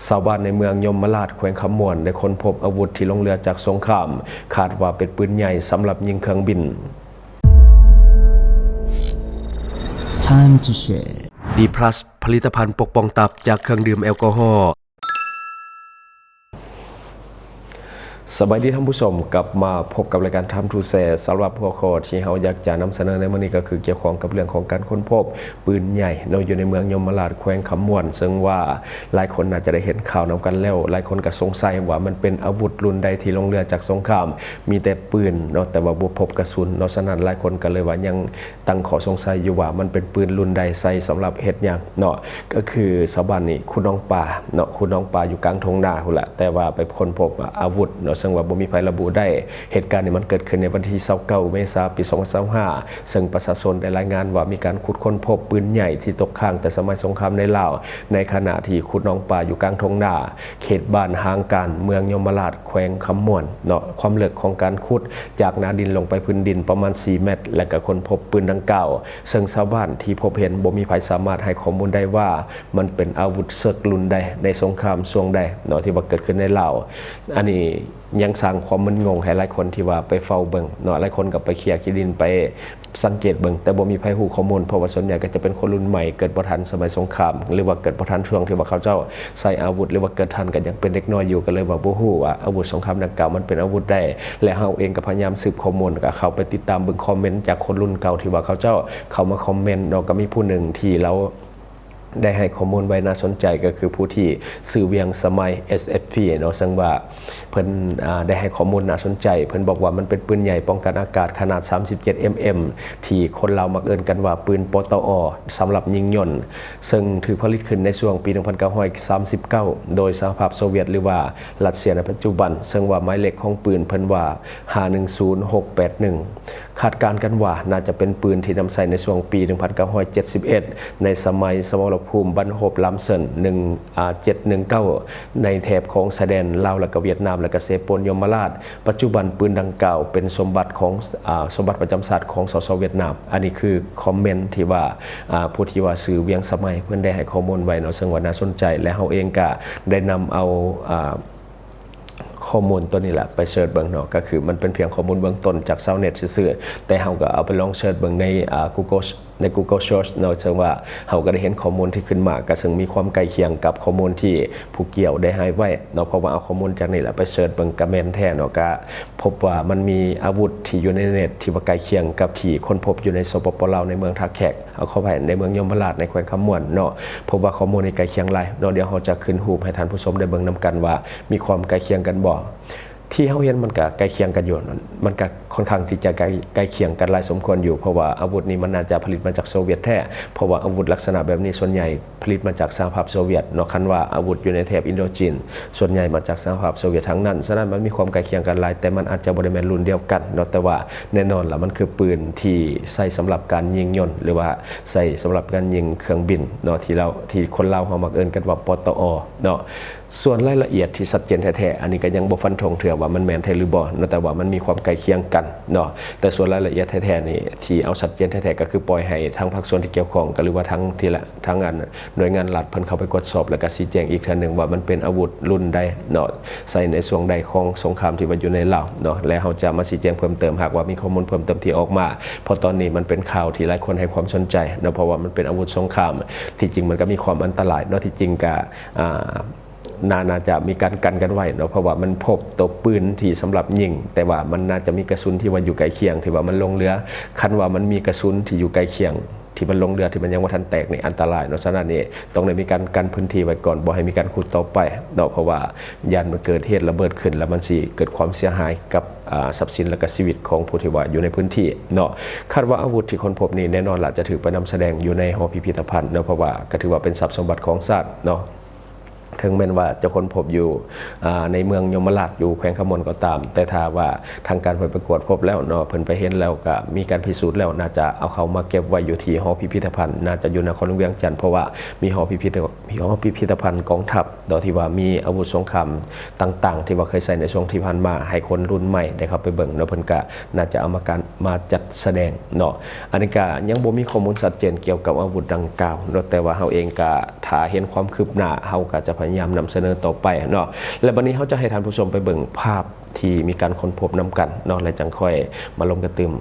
ชาวบ้านในเมืองยมราชแขวงคำม่วนได้ค้นพบอาวุธที่ลงเรือจากสงครามคาดว่าเป็นปืนใหญ่สำหรับยิงเครื่องบิน Time to share D+ ผลิตภัณฑ์ปกป้องตับจากเครื่องดื่มแอลกอฮอล์สบายดีท่านผู้ชมกลับมาพบกับรายการทำทูแซสำหรับหัวข้อที่เราอยากจะนำเสนอในวันนี้ก็คือเกี่ยวข้องกับเรื่องของการค้นพบปืนใหญ่อยู่ในเมืองยมราชแขวงคำม่วนซึ่งว่าหลายคนน่าจะได้เห็นข่าวนำกันแล้วหลายคนก็สงสัยว่ามันเป็นอาวุธรุ่นใดที่ลงเรือจากสงครามมีแต่ปืนแต่ว่าบ่พบกระสุนฉะนั้นหลายคนก็เลยว่ายังตั้งข้อสงสัยอยู่ว่ามันเป็นปืนรุ่นใดใส่สำหรับเฮ็ดหยังก็คือชาวบ้านนี่คุณน้องป่าคุณน้องป่าอยู่กลางทุ่งนาพุ่นละแต่ว่าไปค้นพบอาวุธซึ่งว่าบ่มีไประบุได้เหตุการณ์นี้มันเกิดขึ้นในวันที่29เมษายนปี2025ซึ่งประชาชนได้รายงานว่ามีการขุดค้นพบปืนใหญ่ที่ตกค้างแต่สมัยสงครามในลาวในขณะที่ขุดน้องป่าอยู่กลางทุ่งนาเขตบ้านหางการเมืองยมราชแขวงคำม่วนความลึกของการขุดจากหน้าดินลงไปพื้นดินประมาณ4เมตรและก็ค้นพบปืนดังกล่าวซึ่งชาวบ้านที่พบเห็นบ่มีใครสามารถให้ข้อมูลได้ว่ามันเป็นอาวุธเซิกรุ่นใดในสงครามช่วงใดที่ว่าเกิดขึ้นในลาวอันนี้ยังสร้างความมึนงงให้หลายคนที่ว่าไปเฝ้าเบิ่งหลายคนก็ไปเคลียร์ขี้ดินไปสังเกตเบิ่งแต่บ่มีใครฮู้ข้อมูลเพราะว่าส่วนใหญ่ก็จะเป็นคนรุ่นใหม่เกิดบ่ทันสมัยสงครามหรือว่าเกิดบ่ทันช่วงที่ว่าเขาเจ้าใส่อาวุธหรือว่าเกิดทันก็ยังเป็นเด็กน้อยอยู่ก็เลยว่าบ่ฮู้ว่าอาวุธสงครามดังกล่าวมันเป็นอาวุธใดและเฮาเองก็พยายามสืบข้อมูลก็เข้าไปติดตามเบิ่งคอมเมนต์จากคนรุ่นเก่าที่ว่าเขาเจ้าเข้ามาคอมเมนต์ก็มีผู้หนึ่งที่เราได้ให้ข้อมูลไว้น่าสนใจก็คือผู้ที่สื่อเวียงสมัย SFP ซึ่งว่าเพิ่นได้ให้ข้อมูลน่าสนใจเพิ่นบอกว่ามันเป็นปืนใหญ่ป้องกันอากาศขนาด37 mm ที่คนลาวมักเอิ้นกันว่าปืนปตอสำหรับยิงยนต์ซึ่งถือผลิตขึ้นในช่วงปี 1939 โดยสหภาพโซเวียตหรือว่ารัสเซียในปัจจุบันซึ่งว่าหมายเลขของปืนเพิ่นว่า510681คาดการณ์กันว่าน่าจะเป็นปืนที่นำใช้ในช่วงปี 1971 ในสมัยสมรภูมิบันฮบลำเซิน1719ในแถบของชายแดนลาวและก็เวียดนามและก็เซโปนยมราชปัจจุบันปืนดังกล่าวเป็นสมบัติของสมบัติประจำชาติของสสเวียดนามอันนี้คือคอมเมนต์ที่ว่าผู้ที่ว่าสื่อเวียงสมัยเพิ่นได้ให้ข้อมูลไว้ซึ่งว่าน่าสนใจและเฮาเองก็ได้นำเอาข้อมูลตัวนี้แหละไปเสิร์ชเบิ่งก็คือมันเป็นเพียงข้อมูลเบื้องต้นจากชาวเน็ตซื่อๆแต่เฮาก็เอาไปลองเสิร์ชเบิ่งในGoogle Search ซึ่งว่าเฮาก็ได้เห็นข้อมูลที่ขึ้นมาก็ซึ่งมีความใกล้เคียงกับข้อมูลที่ผู้เกี่ยวได้ให้ไว้เพราะว่าเอาข้อมูลจากนี้แหละไปเสิร์ชเบิ่งก็แม่นแท้ก็พบว่ามันมีอาวุธที่อยู่ในเน็ตที่ว่าใกล้เคียงกับที่คนพบอยู่ในสปปลาวในเมืองท่าแขกเอาเข้าไปในเมืองยมราชในแขวงคำม่วนพบว่าข้อมูลนี้ใกล้เคียงหลายเดี๋ยวเฮาจะขึ้นรูปให้ท่านผู้ชมได้เบิ่งนำกันว่ามีความใกล้เคียงกันบ่ที่เฮาเห็นมันก็ใกล้เคียงกันอยู่มันก็ค่อนข้างที่จะใกล้เคียงกันหลายสมควรอยู่เพราะว่าอาวุธนี้มันน่าจะผลิตมาจากโซเวียตแท้เพราะว่าอาวุธลักษณะแบบนี้ส่วนใหญ่ผลิตมาจากสหภาพโซเวียตคันว่าอาวุธอยู่ในแถบอินโดจีนส่วนใหญ่มาจากสหภาพโซเวียตทั้งนั้นฉะนั้นมันมีความใกล้เคียงกันหลายแต่มันอาจจะบ่ได้แม่นรุ่นเดียวกันแต่ว่าแน่นอนล่ะมันคือปืนที่ใช้สำหรับการยิงยนต์หรือว่าใช้สำหรับการยิงเครื่องบินที่คนลาวเฮามักเอิ้นกันว่าปตอส่วนรายละเอียดที่ชัดเจนแท้ๆอันนี้ก็ยังบ่ฟันธงเถื่อว่ามันแม่นแท้หรือบ่แต่ว่ามันมีความใกล้เคียงกันแต่ส่วนรายละเอียดแท้ๆนี่ที่เอาชัดเจนแท้ๆก็คือปล่อยให้ทางภาคส่วนที่เกี่ยวข้องก็หรือว่าทั้งหน่วยงานรัฐเพิ่นเข้าไปตรวจสอบแล้วก็ชี้แจงอีกครั้งนึงว่ามันเป็นอาวุธรุ่นใดใส่ในช่วงใดของสงครามที่ว่าอยู่ในลาวและเฮาจะมาชี้แจงเพิ่มเติมหากว่ามีข้อมูลเพิ่มเติมที่ออกมาเพราะตอนนี้มันเป็นข่าวที่หลายคนให้ความสนใจเพราะว่ามันเป็นอาวุธสงครามที่จริงมันก็มีความอันตรายที่จริงก็น่าจะมีการกันไว้เพราะว่ามันพบตัวปืนที่สำหรับยิงแต่ว่ามันน่าจะมีกระสุนที่ว่าอยู่ใกล้เคียงที่ว่ามันลงเรือคันว่ามันมีกระสุนที่อยู่ใกล้เคียงที่มันลงเรือที่มันยังว่าทันแตกนี่อันตรายฉะนั้นนี่ต้องได้มีการกันพื้นที่ไว้ก่อนบ่ให้มีการขุดต่อไปเพราะว่ายันมันเกิดเหตุระเบิดขึ้นแล้วมันสิเกิดความเสียหายกับทรัพย์สินและก็ชีวิตของผู้ที่ว่าอยู่ในพื้นที่คาดว่าอาวุธที่คนพบนี่แน่นอนล่ะจะถูกไปนำแสดงอยู่ในหอพิพิธภัณฑ์เพราะว่าก็ถือว่าเป็นทรัพย์สมบัติของชาติถึงแม้ว่าจะค้นพบอยู่ในเมืองยมราชอยู่แขวงคำม่วนก็ตามแต่ถ้าว่าทางการไปประกวดพบแล้วเพิ่นไปเห็นแล้วก็มีการพิสูจน์แล้วน่าจะเอาเขามาเก็บไว้อยู่ที่หอพิพิธภัณฑ์น่าจะอยู่นครหลวงเวียงจันทน์เพราะว่ามีหอพิพิธภัณฑ์กองทัพที่ว่ามีอาวุธสงครามต่างๆที่ว่าเคยใช้ในช่วงที่ผ่านมาให้คนรุ่นใหม่ได้เข้าไปเบิ่งเพิ่นก็น่าจะเอามาจัดแสดงอันนี้ก็ยังบ่มีข้อมูลชัดเจนเกี่ยวกับอาวุธดังกล่าวแต่ว่าเฮาเองก็ถ้าเห็นความคืบหน้าเฮาก็จะ พยายามนำเสนอต่อไปเนาะและวันนี้เขาจะให้ท่านผู้ชมไปเบิ่งภาพที่มีการค้นพบนำกันเนาะและจังค่อยมาลงกระตึม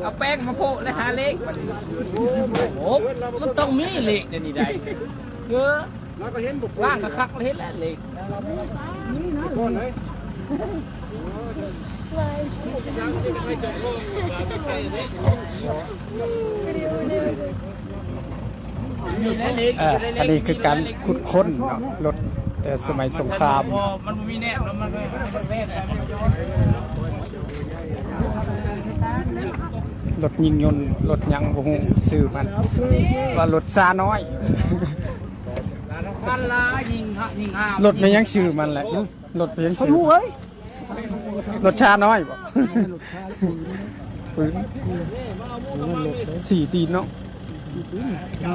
เอาแป้งมาโปะและหาเลขโอ้มันต้องมีเลขเดี๋ยวนี้ได้ล่างคักๆเห็นแล้วเลขอันนี้คือการขุดค้นเนาะรถแต่สมัยสงคราม มันมีแน่แล้วมันแน่แล้ว รถยิงยนต์รถยังบ่ฮู้ชื่อมันว่ารถซาน้อย กันละยิงห้าม รถไม่ยังชื่อมันแหละรถไม่ยังชื่อรถชาน้อยบ่ปืน4 ตีนเนาะ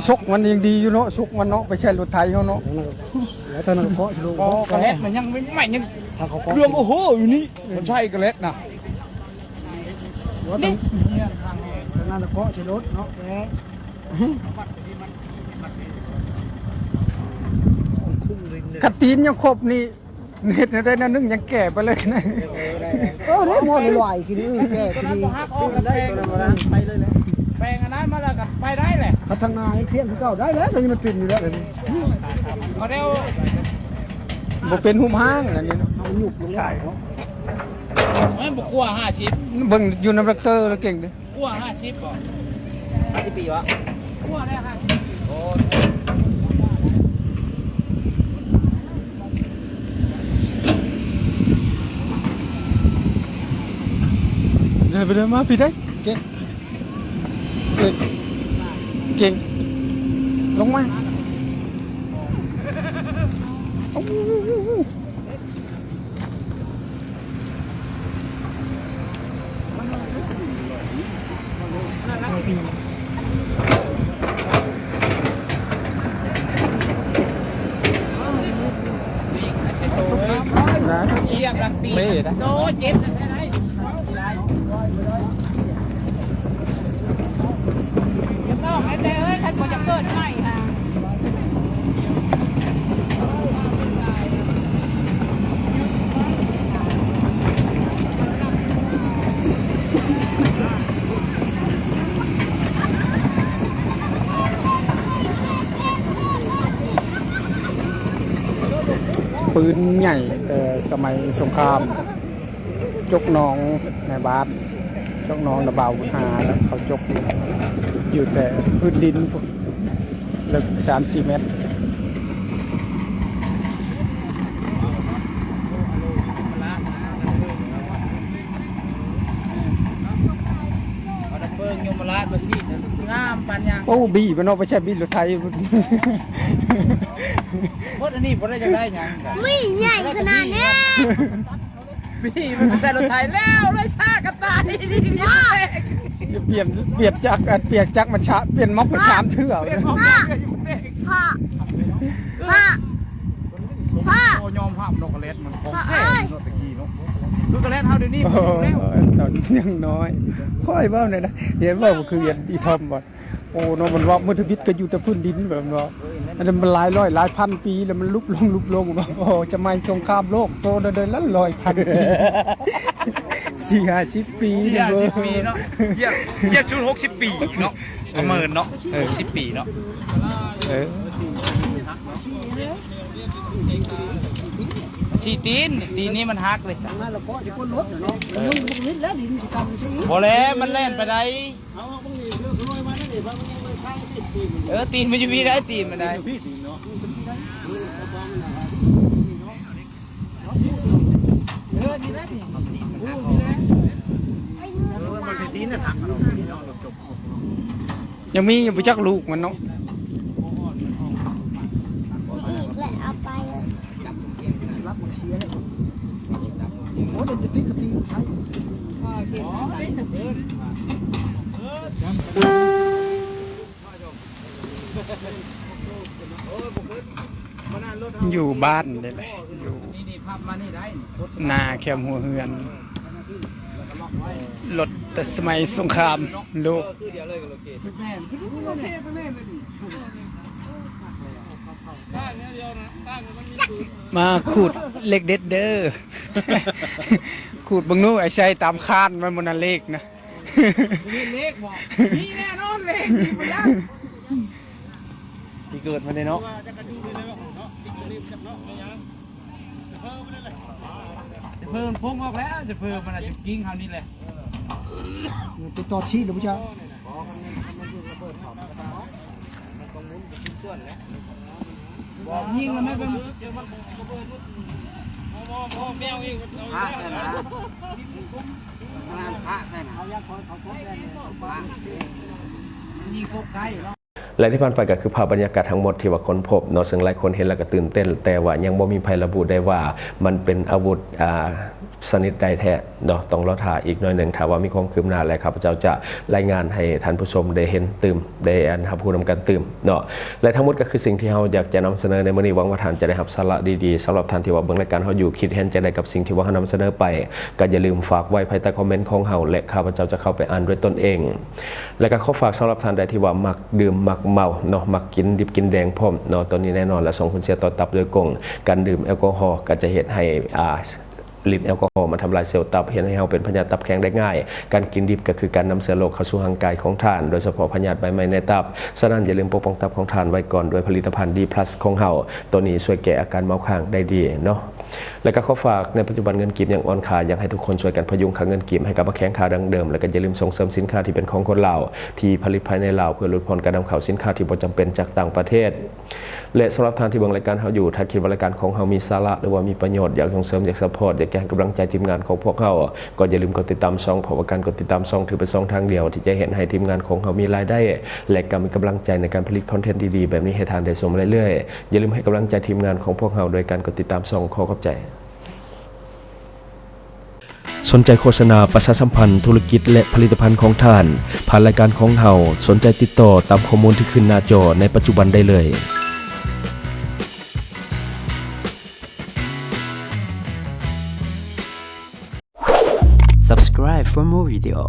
ชกมันยังดีอยู่เนาะชกมันเนาะไปใช้รถไทยเขาเนาะแล้วตอนนั้นก็กระเล็ดมันยังไม่ยังเรื่องโอ้โหอยู่นี่มันใช่กระเล็ดนะนี่นั่นก็ใช้รถเนาะกระตีนยังครบนี่เน็ตได้นะนึงยังแก่ไปเลยนะได้หมดเลยไหวกินแก่กินได้ตัวนั้นไปเลยนะแปลงอันนั้นมาแล้วก็ไปได้แหละ พัฒนาเพี้ยนเก่าได้แล้วแต่ยังมันเป็นอยู่แล้ว เขาเร็ว บ่เป็นหุ่มห้างอันนี้เอาหยุกลงใช่ ไม่บอกกลัว50 เบิ่งอยู่น้ำรักเตอร์แล้วเก่งดิ กลัว50บ่50 ปีวะกลัวได้50โอ้เดินไปเดินมาพี่ได้เก่งเก่งลงมาเยี่ยมรักตีโตเจ็บได้จะต้องไอ้แต่เอ้ยท่านควรจะเกิดใหม่ค่ะปืนใหญ่แต่สมัยสงครามจกน้องในบ้านจกน้องระเบาหาแล้วเขาจกอยู่แต่พื้นดินลึก3-4 เมตรเบิ่งยมราชมาสิงามปัญญา โอ้บีมันเอาไปใช้บีรถไทย พดอันนี้พดได้จะได้ยัง ไม่ใหญ่ขนาดนี้ พี่มันใส่รถไถแล้วเลยชากันตายดี เปลี่ยนจักรมันช้าเปลี่ยนม็อบมันชามเถื่อ พ่อพ่อโอยอมภาพนกกระเล็ดมันของแท้นกตะกี้เนาะลูกกระเล็ดเท่าเดี๋ยวนี้ โอ้ตอนยังน้อยค่อยว่าเลยนะเห็นว่าคือเห็นอีทอมบ่โอ้น้องมันว่ามุทบิดก็อยู่แต่พื้นดินแบบว่าอันนั้นมันหลายร้อยหลายพันปีแล้วมันลุกลงโอ้จะไม่สงครามโลกโตเดินแล้ว100,000 ปี40-50 ปีเนาะเยี่ยชุด60 ปีเนาะประเมินเนาะ60 ปีเนาะชีตีนนี้มันฮักเลยสักพอแล้วมันเล่นไปได้ตีนมันจะมีได้ตีนมันได้ยังมีอยู่ไปจักลูกมันเนาะ อีกแหละเอาไป อยู่บ้านนี่แหละอยู่นาแคมหัวเฮือนรถแต่สมัยสงครามโลก มาขูดเลขเด็ดเด้อ ขูดเบิ่งนู้ไอ้ใช้ตามคานมันบ่น่ะเลขนะ เลขบอกนี่แน่นอนเลขบ่ยาก ที่เกิดมาเนาะ จะเพิ่มพงออกแล้วจะเพิ่มมันอาจจะกิ้งคราวนี้แหละ ไปต่อชีหรือเปล่า บอกยิงแล้วไม่เป็นยิงโคกไก่เนาะ และที่ผ่านไปก็คือภาพบรรยากาศทั้งหมดที่ว่าคนพบเนาะซึ่งหลายคนเห็นแล้วก็ตื่นเต้นแต่ว่ายังบ่มีใครระบุได้ว่ามันเป็นอาวุธชนิดใดแท้เนาะต้องรอท่าอีกหน่อยหนึ่งถ้าว่ามีความคืบหน้าอะไรครับพระเจ้าจะรายงานให้ท่านผู้ชมได้เห็นตื่มได้รับผู้นำการตื่มเนาะและทั้งหมดก็คือสิ่งที่เราอยากจะนำเสนอในมื้อนี้หวังว่าท่านจะได้รับสาระดีๆสำหรับท่านที่ว่าเบิ่งรายการเราอยู่คิดเห็นจะได้กับสิ่งที่ว่าเรานำเสนอไปก็อย่าลืมฝากไว้ภายใต้คอมเมนต์ของเราและข้าพเจ้าจะเข้าไปอ่านด้วยตนเองและก็ขอฝากสำหรับท่านใดที่ว่ามักดื่มมักเมาเนาะมักกินดิบกินแดงพร้อมเนาะตัวนี้แน่นอนและส่งผลเสียต่อตับโดยกงการดื่มแอลกอฮอล์ก็จะเฮ็ดให้ฤทธิ์แอลกอฮอล์มันทำลายเซลล์ตับเห็นให้เราเป็นพยาธิตับแข็งได้ง่ายการกินดิบก็คือการนำเชื้อโรคเข้าสู่ร่างกายของท่านโดยเฉพาะพยาธิใบไม้ในตับฉะนั้นอย่าลืมปกป้องตับของท่านไว้ก่อนด้วยผลิตภัณฑ์ D+ ของเราตัวนี้ช่วยแก้อาการเมาค้างได้ดีเนาะและก็ขอฝากในปัจจุบันเงินกีบยังอ่อนค่าอยากให้ทุกคนช่วยกันพยุงค่าเงินกีบให้กลับมาแข็งค่าดังเดิมและก็อย่าลืมส่งเสริมสินค้าที่เป็นของคนลาวที่ผลิตภายในลาวเพื่อลดผลการนำเข้าสินค้าที่บ่จำเป็นจากต่างประเทศและสำหรับท่านที่เบิ่งรายการเราอยู่ถ้าคิดว่ารายการของเรามีสาระหรือว่ามีประโยชน์อยากส่งเสริมอยากซัพพอร์ตอยากให้กำลังใจทีมงานของพวกเราก็อย่าลืมกดติดตามช่องเพราะว่าการกดติดตามช่องถือเป็นช่องทางเดียวที่จะเห็นให้ทีมงานของเรามีรายได้และก็มีกำลังใจในการผลิตคอนเทนต์ดีๆแบบนี้ให้ท่านได้ชมเรื่อยๆอย่าลืมให้กำลังใจทีมงานของพวกเราโดยการกดติดตามช่องขอขอบใจสนใจโฆษณาประชาสัมพันธ์ธุรกิจและผลิตภัณฑ์ของท่านผ่านรายการของเราสนใจติดต่อตามข้อมูลที่ขึ้นหน้าจอในปัจจุบันได้เลย Subscribe for more video